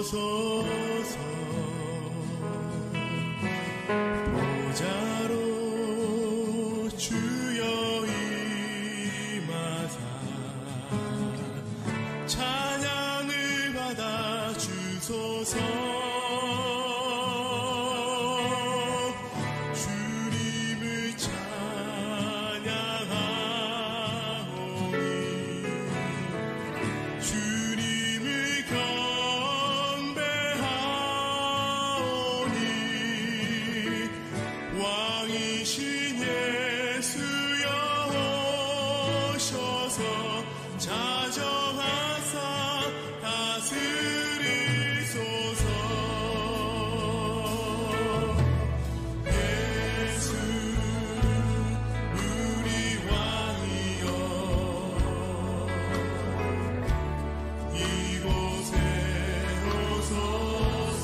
오소서. 보좌로 주여 임하사 찬양을 받아 주소서. 주님을 찬양하오니 주님을 경배하오니 왕이신 예수여 오셔서 자정하사 다스리소서. 예수 우리 왕이여 이곳에 오소서.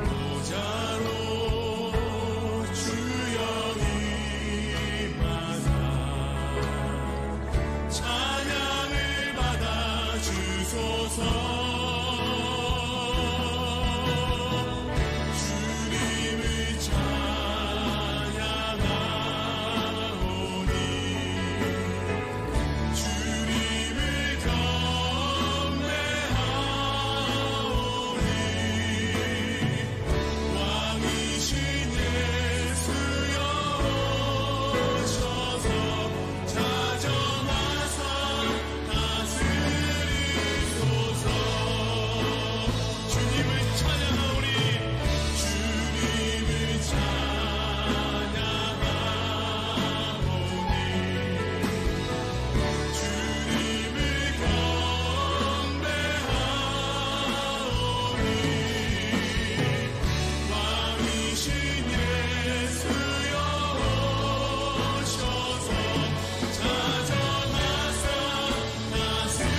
보좌로 주여 임하사 찬양을 받아 주소서. 주님을 찬양하오니 주님을 경배하오니 왕이신 예수여 오셔서 자정하사 다스리소서. 주님을 찬양하오니 주님을 찬양하오니 주님을 경배하오니 왕이신 예수여 오셔서 자정하사 다스리소서.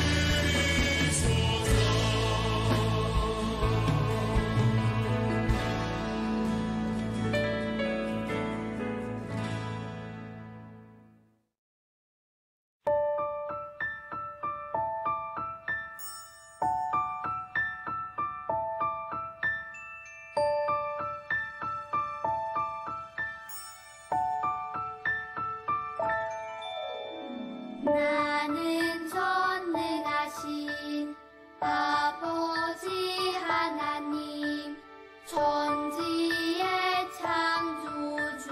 나는 전능하신 아버지 하나님 천지의 창조주를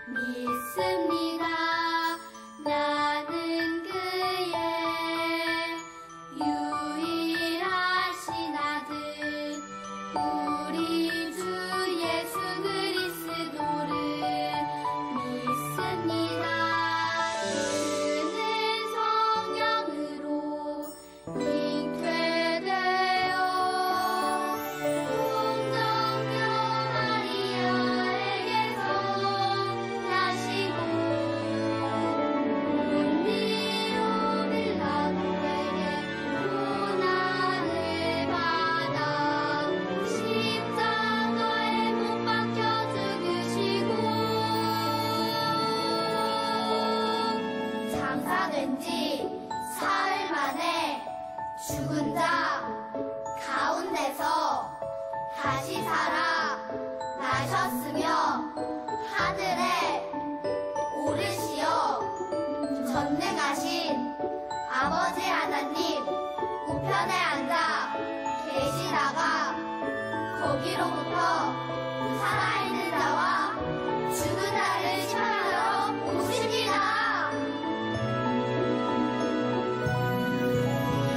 믿습니다. 나는 그의 유일하신 아들 우리 주 예수 그리스도를 믿습니다. 그는 성령으로 잉태되어 동정녀 마리아에게서 나시고 본디오 빌라도에게 고난을 받아 십자가에 못 박혀 죽으시고 장사된 지 사흘 만에 죽은 자 가운데서 다시 살아 나셨으며 하늘에 오르시어 전능하신 아버지 하나님 우편에 앉아 계시다가 거기로부터 살아있는 자와 죽은 자를 심판하러 오십니다.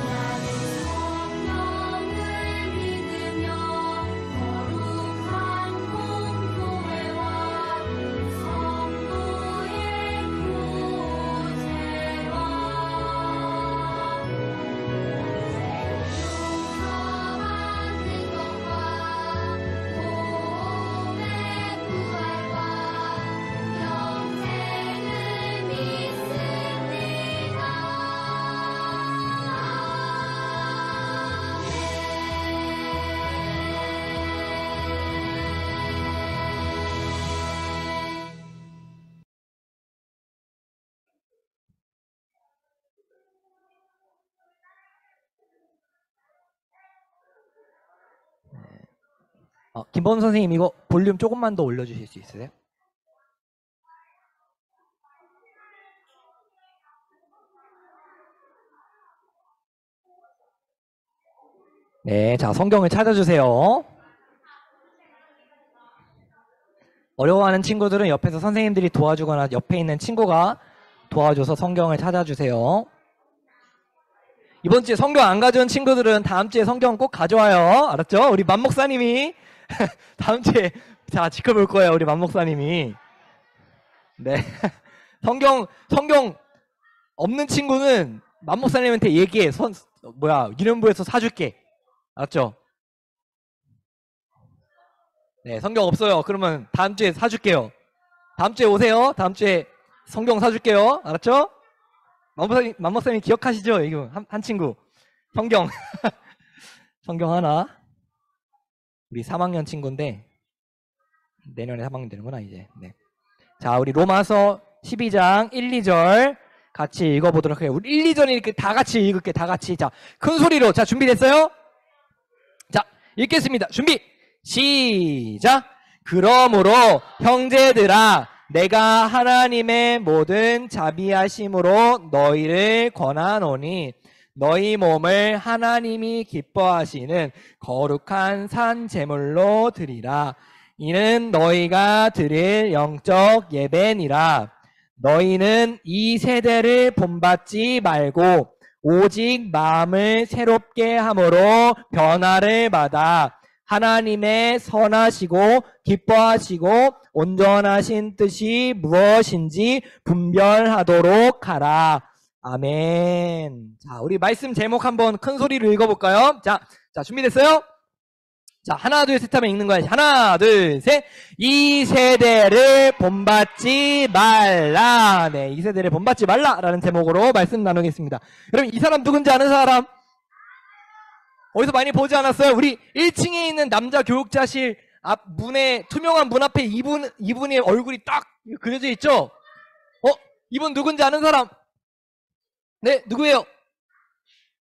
나는 성령을 믿으며 거룩한 공교회와 성도의 교제와 용서받는 것과 몸에 김범 선생님 이거 볼륨 조금만 더 올려주실 수 있으세요? 네, 자, 성경을 찾아주세요. 어려워하는 친구들은 옆에서 선생님들이 도와주거나 옆에 있는 친구가 도와줘서 성경을 찾아주세요. 이번 주에 성경 안 가져온 친구들은 다음 주에 성경 꼭 가져와요. 알았죠? 우리 만 목사님이 다음 주에 자 지켜볼 거예요. 우리 만 목사님이. 네. 성경 없는 친구는 만 목사님한테 얘기해. 유년부에서 사줄게. 알았죠? 네, 성경 없어요. 그러면 다음 주에 사줄게요. 다음 주에 오세요. 다음 주에 성경 사줄게요. 알았죠? 만 목사님 기억하시죠? 이거 한 친구. 성경. 성경 하나. 우리 3학년 친구인데 내년에 3학년 되는구나 이제. 네. 자, 우리 로마서 12장 1, 2절 같이 읽어보도록 해요. 우리 1, 2절 이렇게 다 같이 읽을게. 다 같이. 자, 큰 소리로. 자, 준비됐어요? 자, 읽겠습니다. 준비. 시작. 그러므로 형제들아 내가 하나님의 모든 자비하심으로 너희를 권하노니 너희 몸을 하나님이 기뻐하시는 거룩한 산 제물로 드리라. 이는 너희가 드릴 영적 예배니라. 너희는 이 세대를 본받지 말고 오직 마음을 새롭게 함으로 변화를 받아 하나님의 선하시고 기뻐하시고 온전하신 뜻이 무엇인지 분별하도록 하라. 아멘. 자, 우리 말씀 제목 한번 큰 소리로 읽어볼까요? 자, 준비됐어요? 자, 하나, 둘, 셋 하면 읽는 거야. 하나, 둘, 셋. 이 세대를 본받지 말라. 네, 이 세대를 본받지 말라라는 제목으로 말씀 나누겠습니다. 여러분, 이 사람 누군지 아는 사람? 어디서 많이 보지 않았어요? 우리 1층에 있는 남자 교육자실 앞 문에, 투명한 문 앞에 이분의 얼굴이 딱 그려져 있죠? 이분 누군지 아는 사람? 네, 누구예요?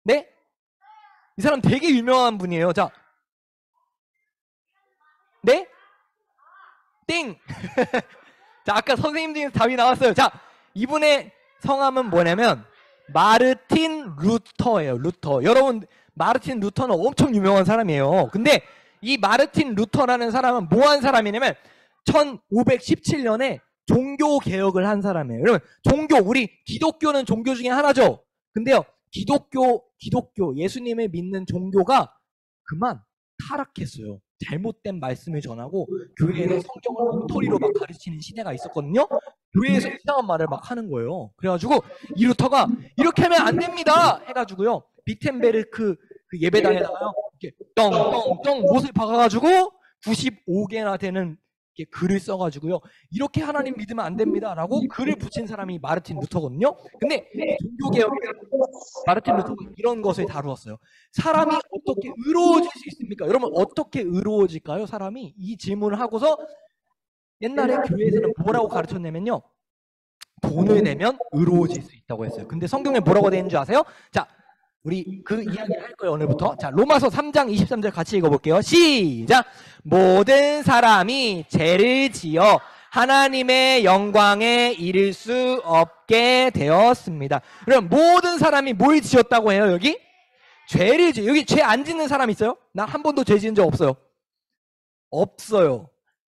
네? 이 사람 되게 유명한 분이에요. 자. 네? 땡! 자, 아까 선생님 중에서 답이 나왔어요. 자, 이분의 성함은 뭐냐면, 마르틴 루터예요. 루터. 여러분, 마르틴 루터는 엄청 유명한 사람이에요. 근데 이 마르틴 루터라는 사람은 뭐 한 사람이냐면 1517년에 종교 개혁을 한 사람이에요. 여러분, 우리 기독교는 종교 중에 하나죠. 근데요, 기독교 예수님을 믿는 종교가 그만 타락했어요. 잘못된 말씀을 전하고 교회에서 성경을 엉터리로 막 가르치는 시대가 있었거든요. 교회에서 이상한 말을 막 하는 거예요. 그래가지고 이 루터가 이렇게 하면 안 됩니다 해가지고요, 비텐베르크 그 예배당에다가요 이렇게 똥똥똥 못을 박아가지고 95개나 되는 글을 써가지고요, 이렇게 하나님 믿으면 안 됩니다라고 글을 붙인 사람이 마르틴 루터거든요. 근데 종교개혁 마르틴 루터가 이런 것을 다루었어요. 사람이 어떻게 의로워질 수 있습니까? 여러분, 어떻게 의로워질까요? 사람이 이 질문을 하고서 옛날에 교회에서는 뭐라고 가르쳤냐면요, 돈을 내면 의로워질 수 있다고 했어요. 근데 성경에 뭐라고 되어 있는 줄 아세요? 자, 우리 그 이야기를 할 거예요, 오늘부터. 자, 로마서 3장 23절 같이 읽어볼게요. 시작! 모든 사람이 죄를 지어 하나님의 영광에 이를 수 없게 되었습니다. 그럼 모든 사람이 뭘 지었다고 해요, 여기? 죄를 지어. 여기 죄 안 짓는 사람 있어요? 나 한 번도 죄 지은 적 없어요. 없어요.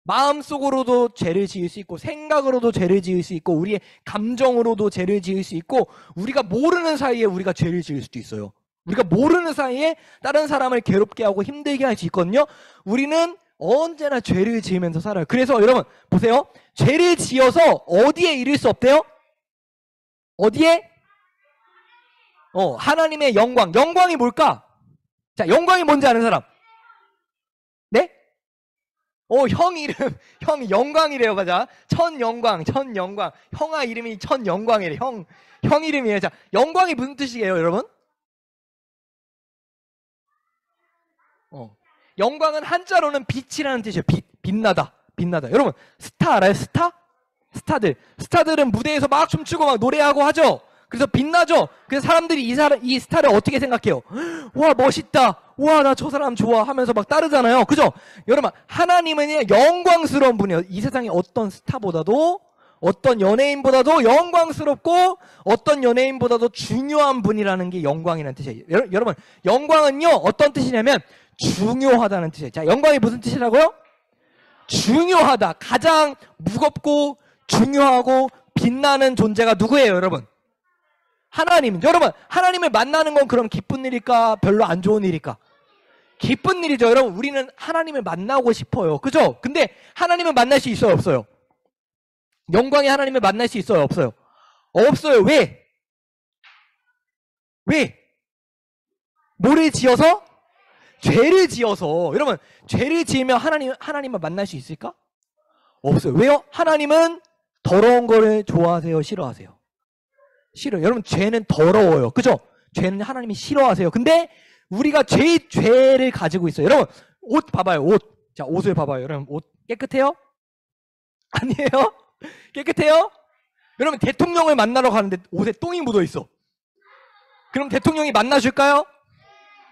마음속으로도 죄를 지을 수 있고, 생각으로도 죄를 지을 수 있고, 우리의 감정으로도 죄를 지을 수 있고, 우리가 모르는 사이에 우리가 죄를 지을 수도 있어요. 우리가 모르는 사이에 다른 사람을 괴롭게 하고 힘들게 할 수 있거든요. 우리는 언제나 죄를 지으면서 살아요. 그래서 여러분 보세요. 죄를 지어서 어디에 이를 수 없대요? 어디에? 하나님의 영광. 영광이 뭘까? 자, 영광이 뭔지 아는 사람? 네? 형 이름, 형이 영광이래요. 맞아. 천영광. 형아 이름이 천영광이래. 형 이름이에요. 자, 영광이 무슨 뜻이에요, 여러분? 영광은 한자로는 빛이라는 뜻이에요. 빛나다. 여러분, 스타 알아요? 스타들은 무대에서 막 춤추고 막 노래하고 하죠? 그래서 빛나죠? 그래서 사람들이 이 스타를 어떻게 생각해요? 와, 멋있다. 와, 나 저 사람 좋아 하면서 막 따르잖아요. 그죠? 여러분, 하나님은 영광스러운 분이에요. 이 세상에 어떤 스타보다도, 어떤 연예인보다도 영광스럽고, 어떤 연예인보다도 중요한 분이라는 게 영광이라는 뜻이에요. 여러분, 영광은요, 어떤 뜻이냐면, 중요하다는 뜻이에요. 자, 영광이 무슨 뜻이라고요? 중요하다. 가장 무겁고, 중요하고, 빛나는 존재가 누구예요, 여러분? 하나님. 여러분, 하나님을 만나는 건 그럼 기쁜 일일까? 별로 안 좋은 일일까? 기쁜 일이죠. 여러분, 우리는 하나님을 만나고 싶어요. 그죠? 근데 하나님을 만날 수 있어요, 없어요? 영광의 하나님을 만날 수 있어요, 없어요? 없어요. 왜? 왜? 뭐를 지어서? 죄를 지어서. 여러분, 죄를 지으면 하나님을 만날 수 있을까? 없어요. 왜요? 하나님은 더러운 거를 좋아하세요, 싫어하세요? 싫어요. 여러분, 죄는 더러워요. 그죠? 죄는 하나님이 싫어하세요. 근데 우리가 죄를 가지고 있어요. 여러분, 옷 봐봐요. 옷. 자, 옷을 봐봐요. 여러분, 옷 깨끗해요? 아니에요? 깨끗해요? 여러분, 대통령을 만나러 가는데 옷에 똥이 묻어 있어. 그럼 대통령이 만나줄까요?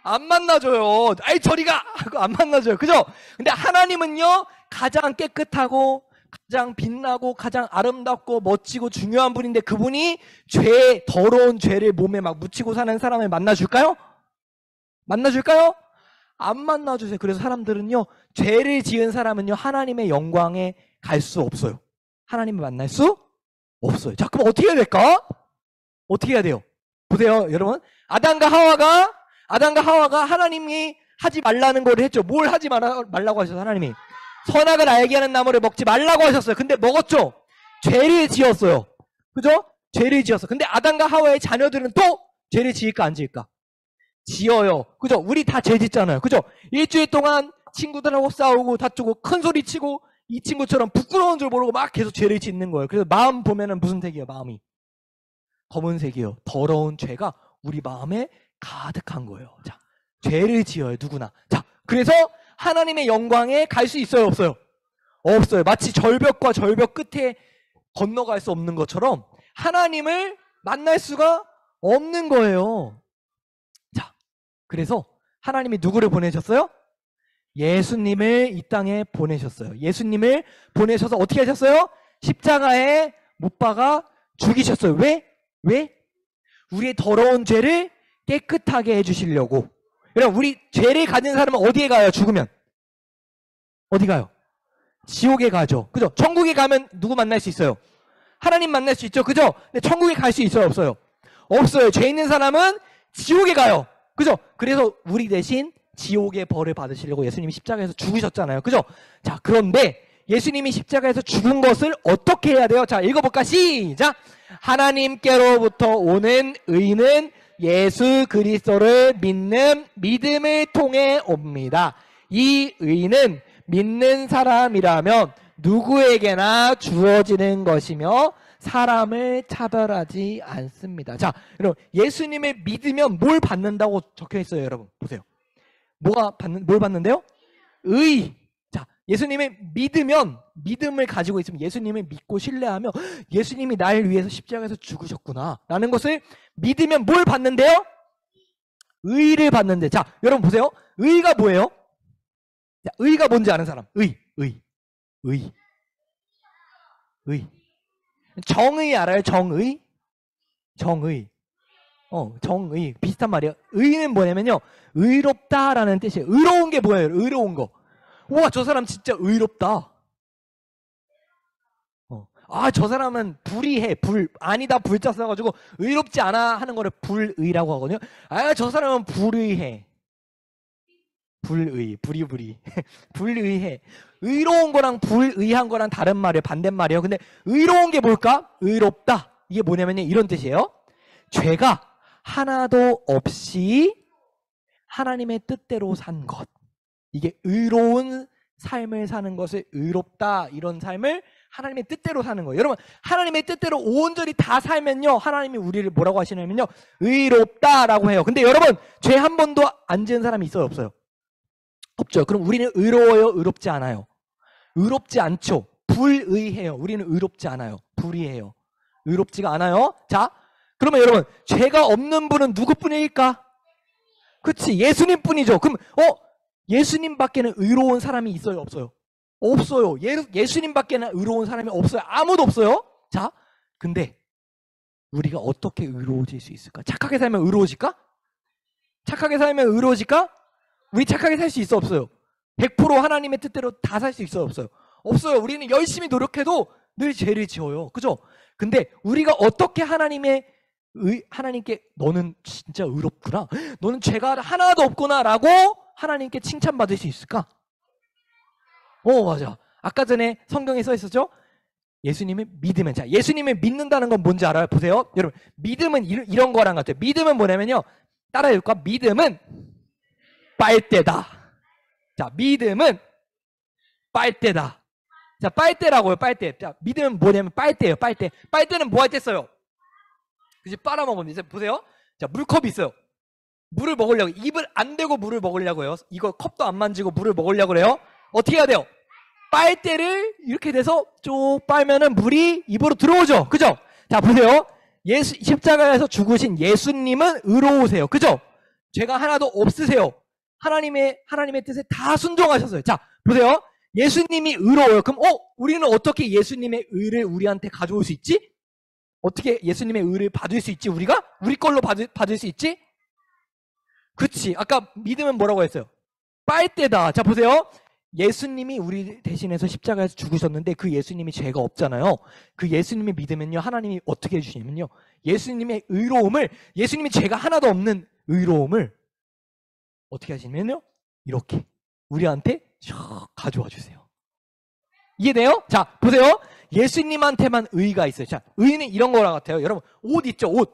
안 만나줘요. 아이, 저리가! 하고 안 만나줘요. 그죠? 근데 하나님은요, 가장 깨끗하고, 가장 빛나고, 가장 아름답고, 멋지고, 중요한 분인데 그분이 더러운 죄를 몸에 막 묻히고 사는 사람을 만나줄까요? 만나줄까요? 안 만나주세요. 그래서 사람들은요, 죄를 지은 사람은요, 하나님의 영광에 갈 수 없어요. 하나님을 만날 수 없어요. 자, 그럼 어떻게 해야 될까? 어떻게 해야 돼요? 보세요, 여러분. 아담과 하와가 하나님이 하지 말라는 걸 했죠. 뭘 하지 말라고 하셨어요, 하나님이? 선악을 알게 하는 나무를 먹지 말라고 하셨어요. 근데 먹었죠? 죄를 지었어요. 그죠? 죄를 지었어. 근데 아담과 하와의 자녀들은 또 죄를 지을까, 안 지을까? 지어요. 그죠? 우리 다 죄 짓잖아요. 그죠? 일주일 동안 친구들하고 싸우고 다투고 큰 소리 치고 이 친구처럼 부끄러운 줄 모르고 막 계속 죄를 짓는 거예요. 그래서 마음 보면은 무슨 색이에요, 마음이? 검은색이에요. 더러운 죄가 우리 마음에 가득한 거예요. 자, 죄를 지어요, 누구나. 자, 그래서 하나님의 영광에 갈 수 있어요, 없어요? 없어요. 마치 절벽과 절벽 끝에 건너갈 수 없는 것처럼 하나님을 만날 수가 없는 거예요. 자, 그래서 하나님이 누구를 보내셨어요? 예수님을 이 땅에 보내셨어요. 예수님을 보내셔서 어떻게 하셨어요? 십자가에 못 박아 죽이셨어요. 왜? 왜? 우리의 더러운 죄를 깨끗하게 해주시려고. 여러분, 우리 죄를 가진 사람은 어디에 가요? 죽으면 어디 가요? 지옥에 가죠. 그죠? 천국에 가면 누구 만날 수 있어요? 하나님 만날 수 있죠. 그죠? 근데 천국에 갈 수 있어요, 없어요? 없어요. 죄 있는 사람은 지옥에 가요. 그죠? 그래서 우리 대신 지옥의 벌을 받으시려고 예수님이 십자가에서 죽으셨잖아요. 그죠? 자, 그런데 예수님이 십자가에서 죽은 것을 어떻게 해야 돼요? 자, 읽어볼까? 시작! 하나님께로부터 오는 의는 예수 그리스도를 믿는 믿음을 통해 옵니다. 이 의는 믿는 사람이라면 누구에게나 주어지는 것이며 사람을 차별하지 않습니다. 자, 여러분, 예수님을 믿으면 뭘 받는다고 적혀 있어요, 여러분. 보세요. 뭘 받는데요? 의. 자, 예수님을 믿으면, 믿음을 가지고 있으면, 예수님을 믿고 신뢰하며 예수님이 날 위해서 십자가에서 죽으셨구나 라는 것을 믿으면 뭘 받는데요? 의를 받는데. 자, 여러분 보세요. 의가 뭐예요? 자, 의가 뭔지 아는 사람. 의. 정의 알아요? 정의. 정의. 비슷한 말이에요. 의는 뭐냐면요, 의롭다라는 뜻이에요. 의로운 게 뭐예요? 의로운 거. 우와, 저 사람 진짜 의롭다. 저 사람은 불의해. 아니다, 불자 써가지고 의롭지 않아 하는 거를 불의라고 하거든요. 저 사람은 불의해. 불의. 불의해. 의로운 거랑 불의한 거랑 다른 말이에요. 반대말이에요. 근데 의로운 게 뭘까? 의롭다. 이게 뭐냐면요, 이런 뜻이에요. 죄가 하나도 없이 하나님의 뜻대로 산 것. 이게 의로운 삶을 사는 것을 의롭다, 이런 삶을 하나님의 뜻대로 사는 거예요. 여러분, 하나님의 뜻대로 온전히 다 살면요, 하나님이 우리를 뭐라고 하시냐면요, 의롭다라고 해요. 근데 여러분, 죄 한 번도 안 지은 사람이 있어요, 없어요? 없죠. 그럼 우리는 의로워요, 의롭지 않아요? 의롭지 않죠. 불의해요. 우리는 의롭지 않아요. 불의해요. 의롭지가 않아요. 자, 그러면 여러분, 죄가 없는 분은 누구뿐일까? 그치, 예수님 뿐이죠. 그럼 예수님밖에는 의로운 사람이 있어요, 없어요? 없어요. 예수님밖에는 의로운 사람이 없어요. 아무도 없어요. 자, 근데 우리가 어떻게 의로워질 수 있을까? 착하게 살면 의로워질까? 착하게 살면 의로워질까? 우리 착하게 살 수 있어, 없어요? 100% 하나님의 뜻대로 다 살 수 있어, 없어요? 없어요. 우리는 열심히 노력해도 늘 죄를 지어요. 그죠? 근데 우리가 어떻게 하나님께 너는 진짜 의롭구나, 너는 죄가 하나도 없구나 라고 하나님께 칭찬받을 수 있을까? 맞아. 아까 전에 성경에 써 있었죠? 예수님을 믿으면. 자, 예수님을 믿는다는 건 뭔지 알아요? 보세요. 여러분, 믿음은 이런 거랑 같아요. 믿음은 뭐냐면요, 따라해볼까? 믿음은 빨대다. 자, 믿음은 빨대다. 자, 빨대라고요, 빨대. 자, 믿음은 뭐냐면 빨대예요, 빨대. 빨대는 뭐 할 때 써요? 그치, 빨아먹으면. 이제 보세요. 자, 물컵이 있어요. 물을 먹으려고, 입을 안 대고 물을 먹으려고요. 이거 컵도 안 만지고 물을 먹으려고 그래요. 어떻게 해야 돼요? 빨대를 이렇게 돼서 쭉 빨면은 물이 입으로 들어오죠. 그죠? 자, 보세요. 십자가에서 죽으신 예수님은 의로우세요. 그죠? 죄가 하나도 없으세요. 하나님의 뜻에 다 순종하셨어요. 자, 보세요. 예수님이 의로워요. 그럼 우리는 어떻게 예수님의 의를 우리한테 가져올 수 있지? 어떻게 예수님의 의를 받을 수 있지? 우리가? 우리 걸로 받을 수 있지? 그치. 아까 믿음은 뭐라고 했어요? 빨대다. 자, 보세요. 예수님이 우리 대신해서 십자가에서 죽으셨는데 그 예수님이 죄가 없잖아요. 그 예수님이 믿으면요, 하나님이 어떻게 해주시냐면요, 예수님의 의로움을, 예수님이 죄가 하나도 없는 의로움을 어떻게 하시냐면요, 이렇게 우리한테 샥 가져와 주세요. 이해돼요? 자, 보세요. 예수님한테만 의가 있어요. 자, 의는 이런 거랑 같아요. 여러분, 옷 있죠? 옷.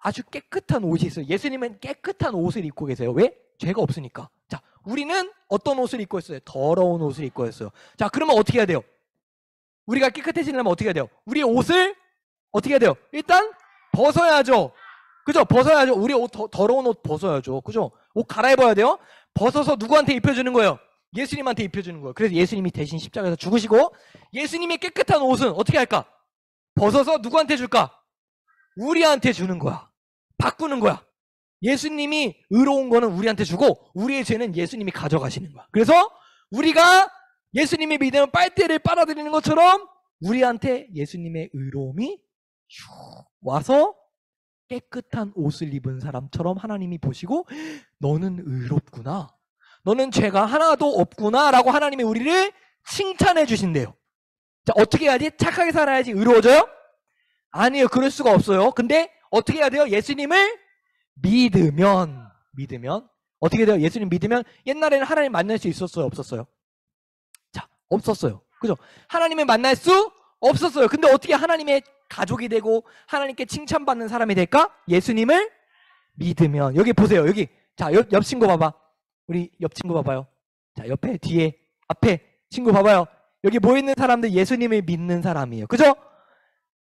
아주 깨끗한 옷이 있어요. 예수님은 깨끗한 옷을 입고 계세요. 왜? 죄가 없으니까. 자, 우리는 어떤 옷을 입고 있어요? 더러운 옷을 입고 있어요. 자, 그러면 어떻게 해야 돼요? 우리가 깨끗해지려면 어떻게 해야 돼요? 우리의 옷을 어떻게 해야 돼요? 일단 벗어야죠. 그죠? 벗어야죠. 우리 옷, 더러운 옷 벗어야죠. 그죠? 옷 갈아입어야 돼요. 벗어서 누구한테 입혀주는 거예요? 예수님한테 입혀주는 거예요. 그래서 예수님이 대신 십자가에서 죽으시고, 예수님의 깨끗한 옷은 어떻게 할까? 벗어서 누구한테 줄까? 우리한테 주는 거야. 바꾸는 거야. 예수님이 의로운 거는 우리한테 주고, 우리의 죄는 예수님이 가져가시는 거야. 그래서 우리가 예수님이 믿으면 빨대를 빨아들이는 것처럼 우리한테 예수님의 의로움이 와서 깨끗한 옷을 입은 사람처럼 하나님이 보시고, 너는 의롭구나, 너는 죄가 하나도 없구나 라고 하나님이 우리를 칭찬해 주신대요. 자, 어떻게 해야지? 착하게 살아야지 의로워져요? 아니에요. 그럴 수가 없어요. 근데 어떻게 해야 돼요? 예수님을 믿으면 어떻게 돼요? 예수님 믿으면. 옛날에는 하나님 만날 수 있었어요, 없었어요? 자, 없었어요. 그죠? 하나님을 만날 수 없었어요. 근데 어떻게 하나님의 가족이 되고 하나님께 칭찬받는 사람이 될까? 예수님을 믿으면. 여기 보세요. 여기. 자, 옆 친구 봐봐. 우리 옆 친구 봐봐요. 자, 옆에, 뒤에, 앞에 친구 봐봐요. 여기 모여있는 사람들 예수님을 믿는 사람이에요. 그죠?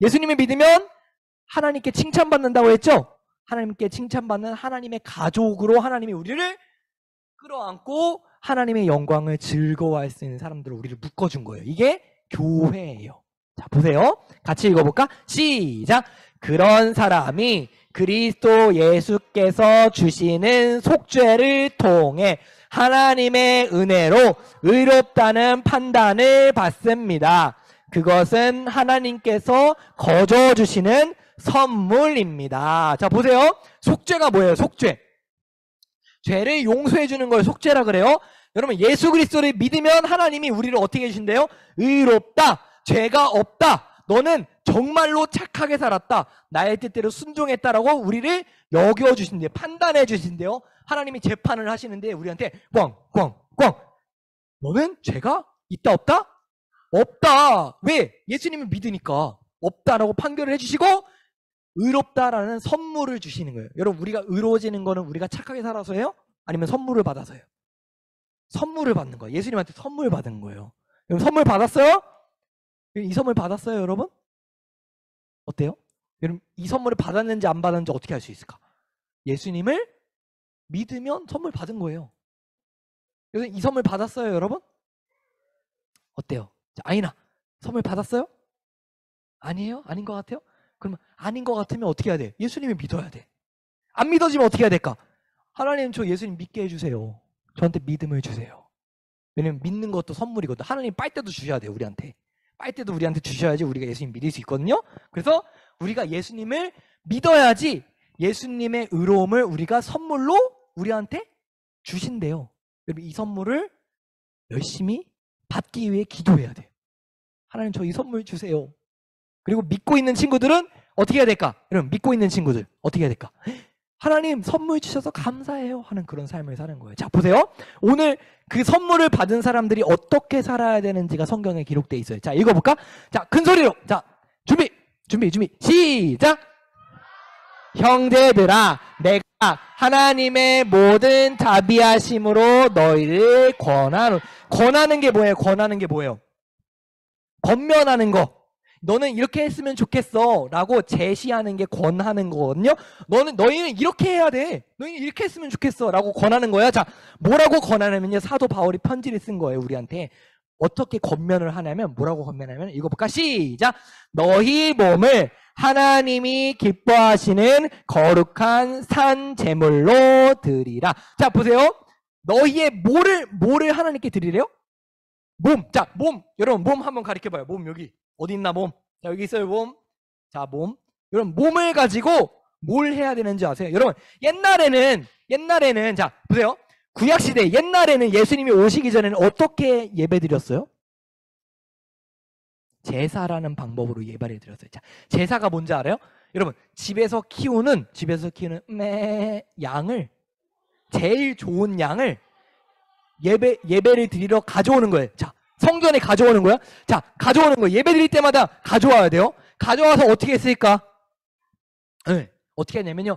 예수님을 믿으면 하나님께 칭찬받는다고 했죠? 하나님께 칭찬받는 하나님의 가족으로 하나님이 우리를 끌어안고 하나님의 영광을 즐거워할 수 있는 사람들을 우리를 묶어준 거예요. 이게 교회예요. 자, 보세요. 같이 읽어볼까? 시작! 그런 사람이 그리스도 예수께서 주시는 속죄를 통해 하나님의 은혜로 의롭다는 판단을 받습니다. 그것은 하나님께서 거저 주시는 선물입니다. 자, 보세요. 속죄가 뭐예요? 속죄. 죄를 용서해 주는 걸 속죄라 그래요. 여러분, 예수 그리스도를 믿으면 하나님이 우리를 어떻게 해주신대요? 의롭다, 죄가 없다, 너는 정말로 착하게 살았다, 나의 뜻대로 순종했다라고 우리를 여겨주신대요. 판단해 주신대요. 하나님이 재판을 하시는데 우리한테 꽝꽝꽝, 너는 죄가 있다 없다? 없다. 왜? 예수님을 믿으니까 없다라고 판결을 해주시고 의롭다라는 선물을 주시는 거예요. 여러분, 우리가 의로워지는 거는 우리가 착하게 살아서예요? 아니면 선물을 받아서예요? 선물을 받는 거예요. 예수님한테 선물 받은 거예요. 여러분, 선물 받았어요? 이 선물 받았어요, 여러분? 어때요? 여러분, 이 선물을 받았는지 안 받았는지 어떻게 알 수 있을까? 예수님을 믿으면 선물 받은 거예요. 그래서 이 선물 받았어요, 여러분? 어때요? 자, 아이나, 선물 받았어요? 아니에요? 아닌 것 같아요? 그러면 아닌 것 같으면 어떻게 해야 돼? 예수님을 믿어야 돼. 안 믿어지면 어떻게 해야 될까? 하나님 저 예수님 믿게 해주세요. 저한테 믿음을 주세요. 왜냐면 믿는 것도 선물이거든. 하나님 빨대도 주셔야 돼요, 우리한테. 빨대도 우리한테 주셔야지 우리가 예수님 믿을 수 있거든요. 그래서 우리가 예수님을 믿어야지 예수님의 의로움을 우리가 선물로 우리한테 주신대요. 여러분 이 선물을 열심히 받기 위해 기도해야 돼요. 하나님 저 이 선물 주세요. 그리고 믿고 있는 친구들은 어떻게 해야 될까? 여러분 믿고 있는 친구들 어떻게 해야 될까? 하나님 선물 주셔서 감사해요 하는 그런 삶을 사는 거예요. 자 보세요. 오늘 그 선물을 받은 사람들이 어떻게 살아야 되는지가 성경에 기록되어 있어요. 자 읽어볼까? 자 큰 소리로 자 준비 시작. 형제들아 내가 하나님의 모든 자비하심으로 너희를 권하는 게 뭐예요? 권하는 게 뭐예요? 권면하는 거. 너는 이렇게 했으면 좋겠어 라고 제시하는 게 권하는 거거든요. 너희는 이렇게 해야 돼. 너희는 이렇게 했으면 좋겠어 라고 권하는 거야. 자, 뭐라고 권하냐면요. 사도 바울이 편지를 쓴 거예요. 우리한테. 어떻게 권면을 하냐면 뭐라고 권면하냐면 읽어볼까? 시작! 너희 몸을 하나님이 기뻐하시는 거룩한 산 제물로 드리라. 자, 보세요. 너희의 뭐를 하나님께 드리래요? 몸. 자, 몸. 여러분 몸 한번 가리켜봐요. 몸 여기. 어디 있나 몸? 자, 여기 있어요, 몸. 자, 몸. 여러분, 몸을 가지고 뭘 해야 되는지 아세요? 여러분, 옛날에는, 자, 보세요. 구약시대, 옛날에는 예수님이 오시기 전에는 어떻게 예배 드렸어요? 제사라는 방법으로 예배를 드렸어요. 자, 제사가 뭔지 알아요? 여러분, 집에서 키우는 양을, 제일 좋은 양을 예배를 드리러 가져오는 거예요. 자, 성전에 가져오는 거야? 자, 가져오는 거 예배 드릴 때마다 가져와야 돼요. 가져와서 어떻게 했을까? 네, 어떻게 했냐면요.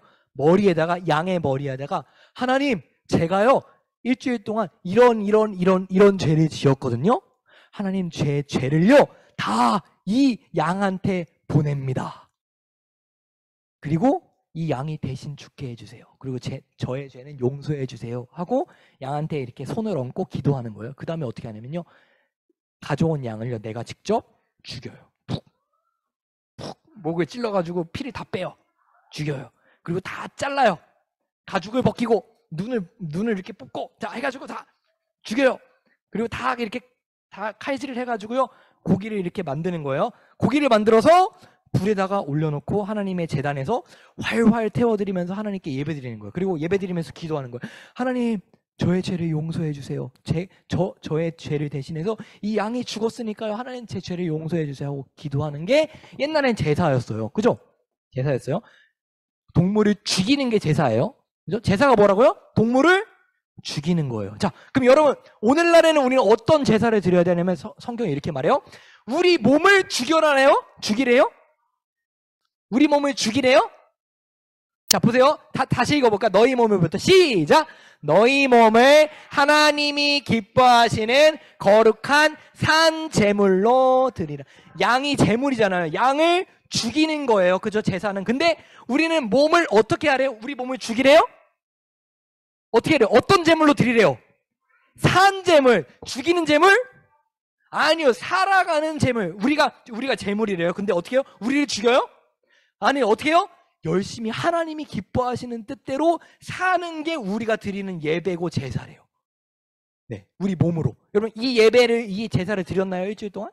양의 머리에다가 하나님, 제가요, 일주일 동안 이런 죄를 지었거든요. 하나님, 죄를요, 다 이 양한테 보냅니다. 그리고 이 양이 대신 죽게 해주세요. 그리고 저의 죄는 용서해 주세요. 하고 양한테 이렇게 손을 얹고 기도하는 거예요. 그 다음에 어떻게 하냐면요. 가져온 양을 내가 직접 죽여요. 푹 목을 찔러가지고 피를 다 빼요. 죽여요. 그리고 다 잘라요. 가죽을 벗기고 눈을 이렇게 뽑고 자 해가지고 다 죽여요. 그리고 다 이렇게 다 칼질을 해가지고요. 고기를 이렇게 만드는 거예요. 고기를 만들어서 불에다가 올려놓고 하나님의 제단에서 활활 태워드리면서 하나님께 예배드리는 거예요. 그리고 예배드리면서 기도하는 거예요. 하나님, 저의 죄를 용서해 주세요. 저의 죄를 대신해서 이 양이 죽었으니까요. 하나님 제 죄를 용서해 주세요 하고 기도하는 게 옛날엔 제사였어요. 그죠? 제사였어요. 동물을 죽이는 게 제사예요. 그죠? 제사가 뭐라고요? 동물을 죽이는 거예요. 자, 그럼 여러분 오늘날에는 우리는 어떤 제사를 드려야 되냐면 성경이 이렇게 말해요. 우리 몸을 죽이래요? 우리 몸을 죽이래요? 자, 보세요. 다시 읽어볼까? 너희 몸을부터 시작! 너희 몸을 하나님이 기뻐하시는 거룩한 산 제물로 드리라. 양이 제물이잖아요. 양을 죽이는 거예요. 그죠? 제사는. 근데 우리는 몸을 어떻게 하래요? 우리 몸을 죽이래요? 어떻게 해요? 어떤 제물로 드리래요? 산 제물. 죽이는 제물? 아니요. 살아가는 제물. 우리가 제물이래요. 근데 어떻게 해요? 우리를 죽여요? 아니, 어떻게 해요? 열심히 하나님이 기뻐하시는 뜻대로 사는 게 우리가 드리는 예배고 제사래요. 네, 우리 몸으로. 여러분 이 제사를 드렸나요? 일주일 동안?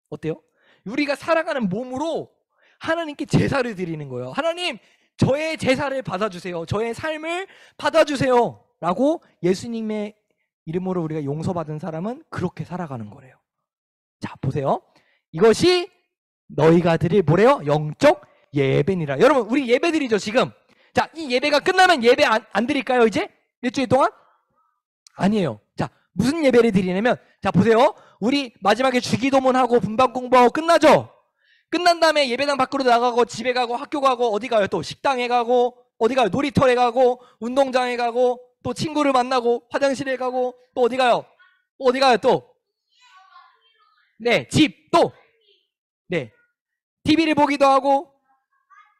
어때요? 우리가 살아가는 몸으로 하나님께 제사를 드리는 거예요. 하나님, 저의 제사를 받아주세요. 저의 삶을 받아주세요. 라고 예수님의 이름으로 우리가 용서받은 사람은 그렇게 살아가는 거래요. 자, 보세요. 이것이 너희가 드릴 뭐래요? 영적 예배니라. 여러분, 우리 예배 드리죠, 지금. 자, 이 예배가 끝나면 예배 안 드릴까요, 이제? 일주일 동안? 아니에요. 자, 무슨 예배를 드리냐면, 자, 보세요. 우리 마지막에 주기도문하고 분방 공부하고 끝나죠? 끝난 다음에 예배당 밖으로 나가고 집에 가고 학교 가고 어디 가요? 또 식당에 가고 어디 가요? 놀이터에 가고 운동장에 가고 또 친구를 만나고 화장실에 가고 또 어디 가요? 어디 가요 또? 네, 집 또. 네, TV를 보기도 하고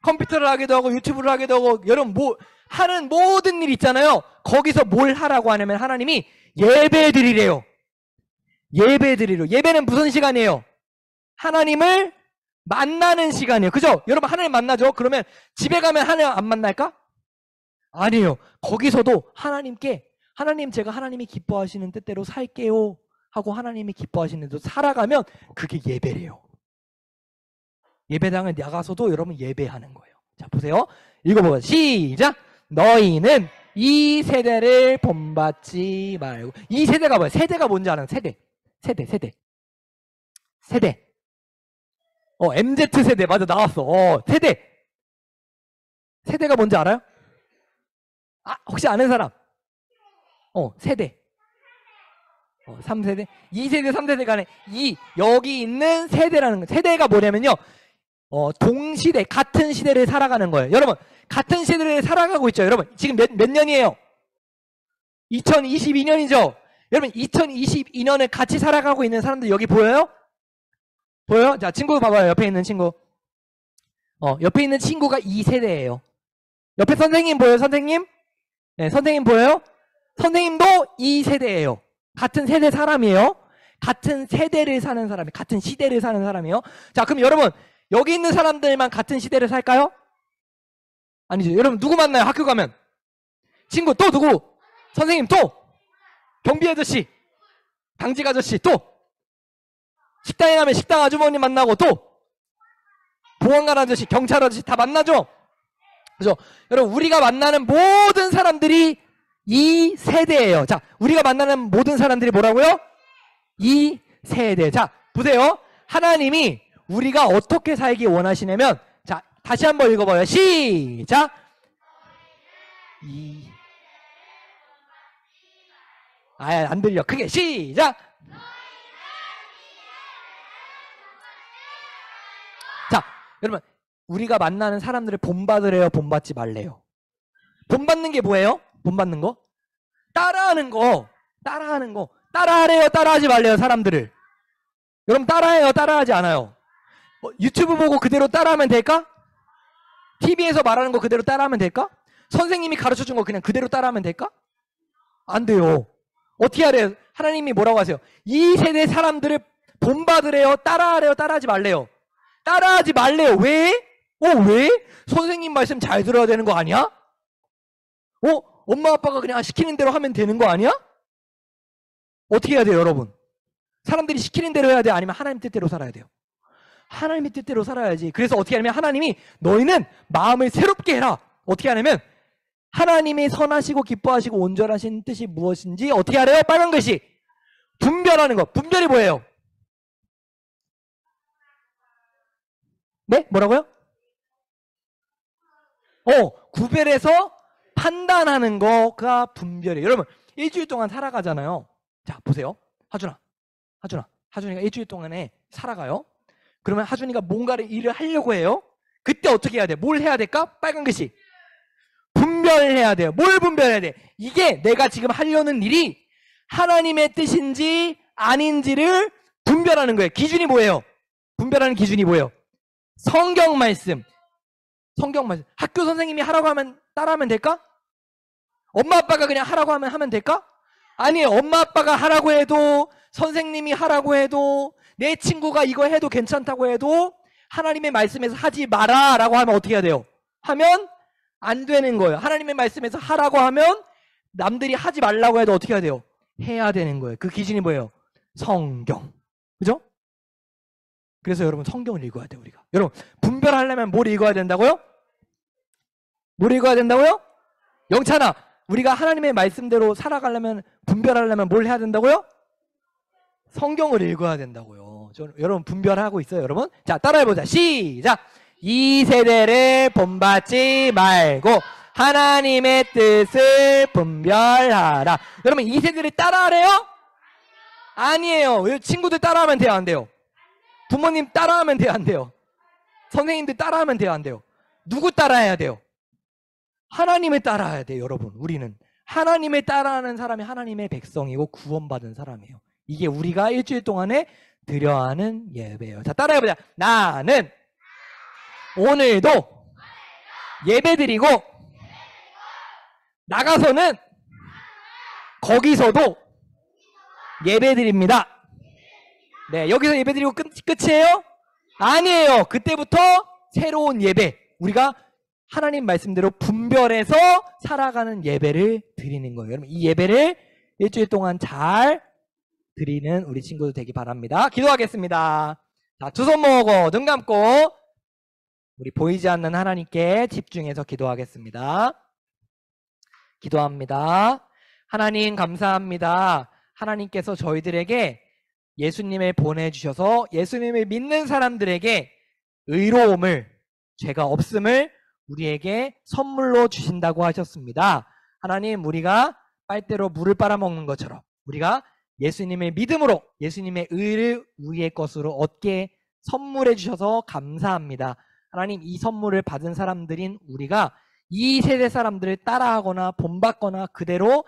컴퓨터를 하기도 하고 유튜브를 하기도 하고 여러분 하는 모든 일 있잖아요. 거기서 뭘 하라고 하냐면 하나님이 예배 드리래요. 예배 드리래요. 예배는 무슨 시간이에요? 하나님을 만나는 시간이에요. 그죠? 여러분 하나님 만나죠? 그러면 집에 가면 하나님 안 만날까? 아니에요. 거기서도 하나님께 하나님 제가 하나님이 기뻐하시는 뜻대로 살게요 하고 하나님이 기뻐하시는 대로 살아가면 그게 예배래요. 예배당을 나가서도 여러분 예배하는 거예요. 자 보세요. 읽어보세요. 시작. 너희는 이 세대를 본받지 말고. 이 세대가 뭐야? 세대가 뭔지 아는 세대. MZ세대 맞아 나왔어. 세대가 뭔지 알아요? 혹시 아는 사람? 세대. 3세대? 2세대, 3세대 간에 여기 있는 세대라는 거. 세대가 뭐냐면요. 동시대, 같은 시대를 살아가는 거예요. 여러분, 같은 시대를 살아가고 있죠. 여러분, 지금 몇 년이에요? 2022년이죠. 여러분, 2022년을 같이 살아가고 있는 사람들 여기 보여요? 보여요? 자, 친구 봐봐요. 옆에 있는 친구. 옆에 있는 친구가 2세대예요. 옆에 선생님 보여요? 선생님? 네, 선생님 보여요? 선생님도 2세대예요. 같은 세대 사람이에요. 같은 세대를 사는 사람이, 같은 시대를 사는 사람이에요. 자, 그럼 여러분, 여기 있는 사람들만 같은 시대를 살까요? 아니죠. 여러분, 누구 만나요? 학교 가면? 친구, 또 누구? 선생님, 또? 경비 아저씨, 당직 아저씨, 또? 식당에 가면 식당 아주머니 만나고, 또? 보안관 아저씨, 경찰 아저씨 다 만나죠? 그죠? 여러분, 우리가 만나는 모든 사람들이 이 세대예요. 자, 우리가 만나는 모든 사람들이 뭐라고요? 이 세대. 자, 보세요. 하나님이 우리가 어떻게 살기 원하시냐면, 자, 다시 한번 읽어봐요. 시작. 안 들려. 크게 시작. 자, 여러분, 우리가 만나는 사람들을 본받으래요, 본받지 말래요? 본받는 게 뭐예요? 본받는 거? 따라하는 거. 따라하래요, 따라하지 말래요, 사람들을? 여러분, 따라해요, 따라하지 않아요? 유튜브 보고 그대로 따라하면 될까? TV에서 말하는 거 그대로 따라하면 될까? 선생님이 가르쳐준 거 그냥 그대로 따라하면 될까? 안 돼요. 어떻게 하래요? 하나님이 뭐라고 하세요? 이 세대 사람들을 본받으래요, 따라하래요, 따라하지 말래요? 따라하지 말래요. 왜? 왜? 선생님 말씀 잘 들어야 되는 거 아니야? 엄마 아빠가 그냥 시키는 대로 하면 되는 거 아니야? 어떻게 해야 돼요, 여러분? 사람들이 시키는 대로 해야 돼요? 아니면 하나님 뜻대로 살아야 돼요? 하나님의 뜻대로 살아야지. 그래서 어떻게 하냐면 하나님이 너희는 마음을 새롭게 해라. 어떻게 하냐면 하나님이 선하시고 기뻐하시고 온전하신 뜻이 무엇인지 어떻게 하래요? 빨간 글씨. 분별하는 거. 분별이 뭐예요? 네? 뭐라고요? 구별해서 판단하는 거가 분별이에요. 여러분, 일주일 동안 살아가잖아요. 자, 보세요. 하준이가 일주일 동안에 살아가요. 그러면 하준이가 뭔가를 일을 하려고 해요. 그때 어떻게 해야 돼? 뭘 해야 될까? 빨간 글씨. 분별해야 돼요. 뭘 분별해야 돼? 이게 내가 지금 하려는 일이 하나님의 뜻인지 아닌지를 분별하는 거예요. 기준이 뭐예요? 분별하는 기준이 뭐예요? 성경 말씀. 학교 선생님이 하라고 하면 따라하면 될까? 엄마 아빠가 그냥 하라고 하면 될까? 아니에요. 엄마 아빠가 하라고 해도 선생님이 하라고 해도 내 친구가 이거 해도 괜찮다고 해도 하나님의 말씀에서 하지 마라 라고 하면 어떻게 해야 돼요? 하면 안 되는 거예요. 하나님의 말씀에서 하라고 하면 남들이 하지 말라고 해도 어떻게 해야 돼요? 해야 되는 거예요. 그 기준이 뭐예요? 성경. 그죠? 그래서 여러분 성경을 읽어야 돼요. 우리가. 여러분 분별하려면 뭘 읽어야 된다고요? 뭘 읽어야 된다고요? 영찬아, 우리가 하나님의 말씀대로 살아가려면 분별하려면 뭘 해야 된다고요? 성경을 읽어야 된다고요. 여러분 분별하고 있어요, 여러분? 자, 따라해보자. 시작. 이 세대를 본받지 말고 하나님의 뜻을 분별하라. 여러분 이 세대를 따라하래요? 아니에요. 친구들 따라하면 돼요, 안 돼요? 부모님 따라하면 돼요, 안 돼요? 선생님들 따라하면 돼요, 안 돼요? 누구 따라해야 돼요? 하나님을 따라야 돼요, 여러분. 우리는 하나님을 따라하는 사람이 하나님의 백성이고 구원받은 사람이에요. 이게 우리가 일주일 동안에 드려야 하는 예배예요. 자, 따라해보자. 나는 오늘도 예배드리고 나가서는 거기서도 예배드립니다. 네, 여기서 예배드리고 끝이에요? 아니에요. 그때부터 새로운 예배, 우리가 하나님 말씀대로 분별해서 살아가는 예배를 드리는 거예요. 여러분, 이 예배를 일주일 동안 잘 드리는 우리 친구들 되기 바랍니다. 기도하겠습니다. 자, 두 손 모으고 눈 감고 우리 보이지 않는 하나님께 집중해서 기도하겠습니다. 기도합니다. 하나님 감사합니다. 하나님께서 저희들에게 예수님을 보내주셔서 예수님을 믿는 사람들에게 의로움을, 죄가 없음을 우리에게 선물로 주신다고 하셨습니다. 하나님, 우리가 빨대로 물을 빨아먹는 것처럼 우리가 예수님의 믿음으로 예수님의 의를 우리의 것으로 얻게 선물해 주셔서 감사합니다. 하나님, 이 선물을 받은 사람들인 우리가 이 세대 사람들을 따라하거나 본받거나 그대로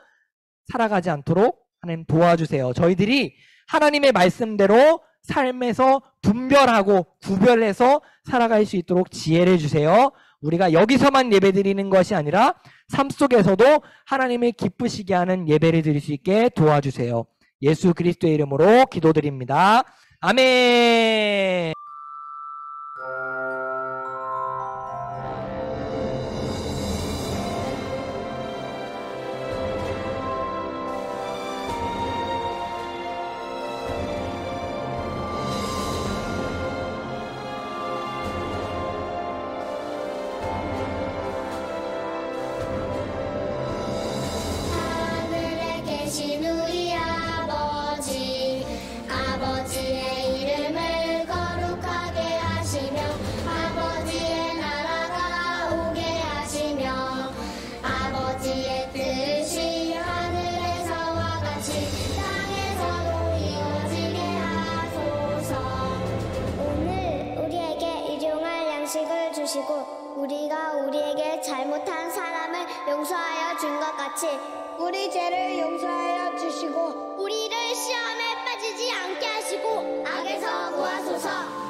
살아가지 않도록 하나님 도와주세요. 저희들이 하나님의 말씀대로 삶에서 분별하고 구별해서 살아갈 수 있도록 지혜를 주세요. 우리가 여기서만 예배드리는 것이 아니라 삶 속에서도 하나님을 기쁘시게 하는 예배를 드릴 수 있게 도와주세요. 예수 그리스도의 이름으로 기도드립니다. 아멘. 하늘에 계신 우리 아버지, 아버지의 이름을 거룩하게 하시며 아버지의 나라가 오게 하시며 아버지의 뜻이 하늘에서와 같이 땅에서도 이루어지게 하소서. 오늘 우리에게 일용할 양식을 주시고 우리가 우리에게 잘못한 사람을 용서하여 준 것 같이 우리 죄를 용서하여 주시고 우리를 시험에 빠지지 않게 하시고 악에서 구하소서.